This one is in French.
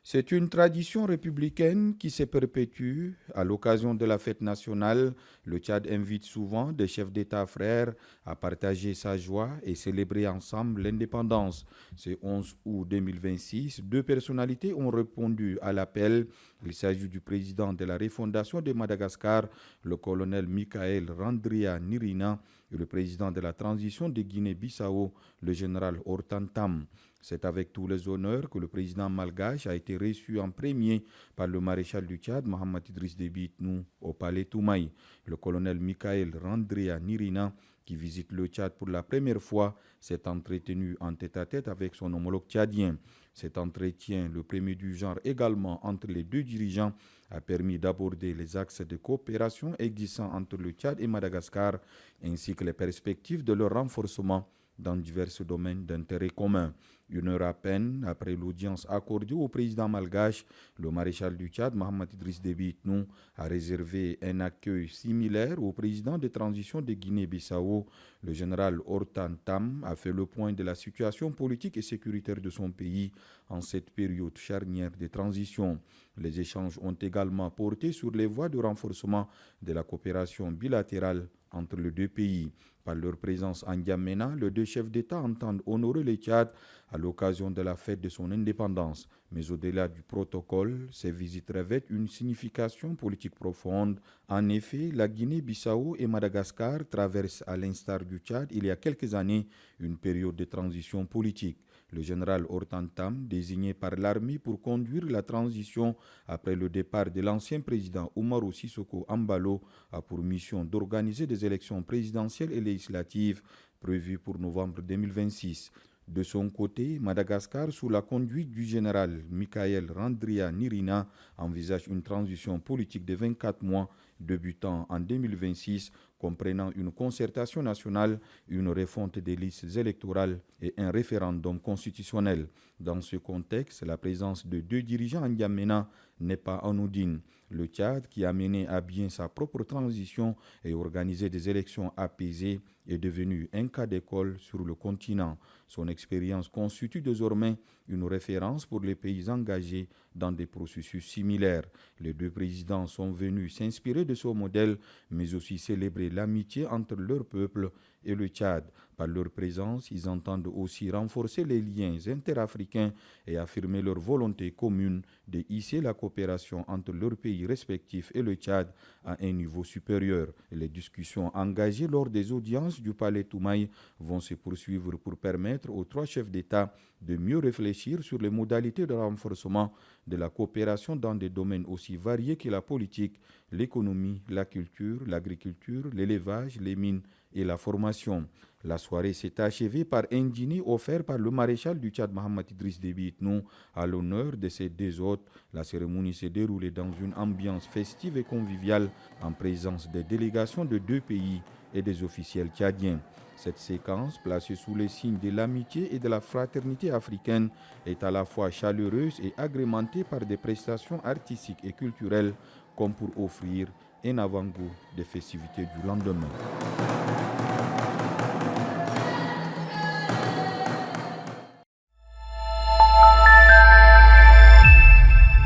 C'est une tradition républicaine qui se perpétue. À l'occasion de la fête nationale, le Tchad invite souvent des chefs d'État frères à partager sa joie et célébrer ensemble l'indépendance. Ce 11 août 2026, deux personnalités ont répondu à l'appel. Il s'agit du président de la refondation de Madagascar, le colonel Michael Randria Nirina, et le président de la transition de Guinée-Bissau, le général Hortan Tam. C'est avec tous les honneurs que le président malgache a été reçu en premier par le maréchal du Tchad, Mohamed Idriss Déby Itnou, au palais Toumaï. Le colonel Michael Randria Nirina, qui visite le Tchad pour la première fois, s'est entretenu en tête-à-tête avec son homologue tchadien. Cet entretien, le premier du genre également entre les deux dirigeants, a permis d'aborder les axes de coopération existants entre le Tchad et Madagascar, ainsi que les perspectives de leur renforcement dans divers domaines d'intérêt commun. Une heure à peine après l'audience accordée au président malgache, le maréchal du Tchad, Mohamed Idriss Déby Itnou, a réservé un accueil similaire au président de transition de Guinée-Bissau. Le général Hortan Tam a fait le point de la situation politique et sécuritaire de son pays en cette période charnière de transition. Les échanges ont également porté sur les voies de renforcement de la coopération bilatérale entre les deux pays. Par leur présence en N'Djamena, les deux chefs d'État entendent honorer le Tchad à l'occasion de la fête de son indépendance. Mais au-delà du protocole, ces visites revêtent une signification politique profonde. En effet, la Guinée-Bissau et Madagascar traversent, à l'instar du Tchad, il y a quelques années, une période de transition politique. Le général Hortan Tam, désigné par l'armée pour conduire la transition après le départ de l'ancien président Umaru Sissoco Embalo, a pour mission d'organiser des élections présidentielles et législatives prévues pour novembre 2026. De son côté, Madagascar, sous la conduite du général Michael Randria Nirina, envisage une transition politique de 24 mois débutant en 2026, comprenant une concertation nationale, une refonte des listes électorales et un référendum constitutionnel. Dans ce contexte, la présence de deux dirigeants en N'Djamena n'est pas anodine. Le Tchad, qui a mené à bien sa propre transition et organisé des élections apaisées, est devenu un cas d'école sur le continent. Son expérience constitue désormais une référence pour les pays engagés dans des processus similaires. Les deux présidents sont venus s'inspirer de ce modèle, mais aussi célébrer l'amitié entre leur peuple et le Tchad. Par leur présence, ils entendent aussi renforcer les liens interafricains et affirmer leur volonté commune de hisser la coopération entre leurs pays respectifs et le Tchad à un niveau supérieur. Les discussions engagées lors des audiences du palais Toumaï vont se poursuivre pour permettre aux trois chefs d'État de mieux réfléchir sur les modalités de renforcement de la coopération dans des domaines aussi variés que la politique, l'économie, la culture, l'agriculture, l'élevage, les mines et la formation. La soirée s'est achevée par un dîner offert par le maréchal du Tchad, Mohamed Idriss Déby Itnou, à l'honneur de ses deux hôtes. La cérémonie s'est déroulée dans une ambiance festive et conviviale en présence des délégations de deux pays et des officiels tchadiens. Cette séquence, placée sous les signes de l'amitié et de la fraternité africaine, est à la fois chaleureuse et agrémentée par des prestations artistiques et culturelles, comme pour offrir un avant-goût des festivités du lendemain.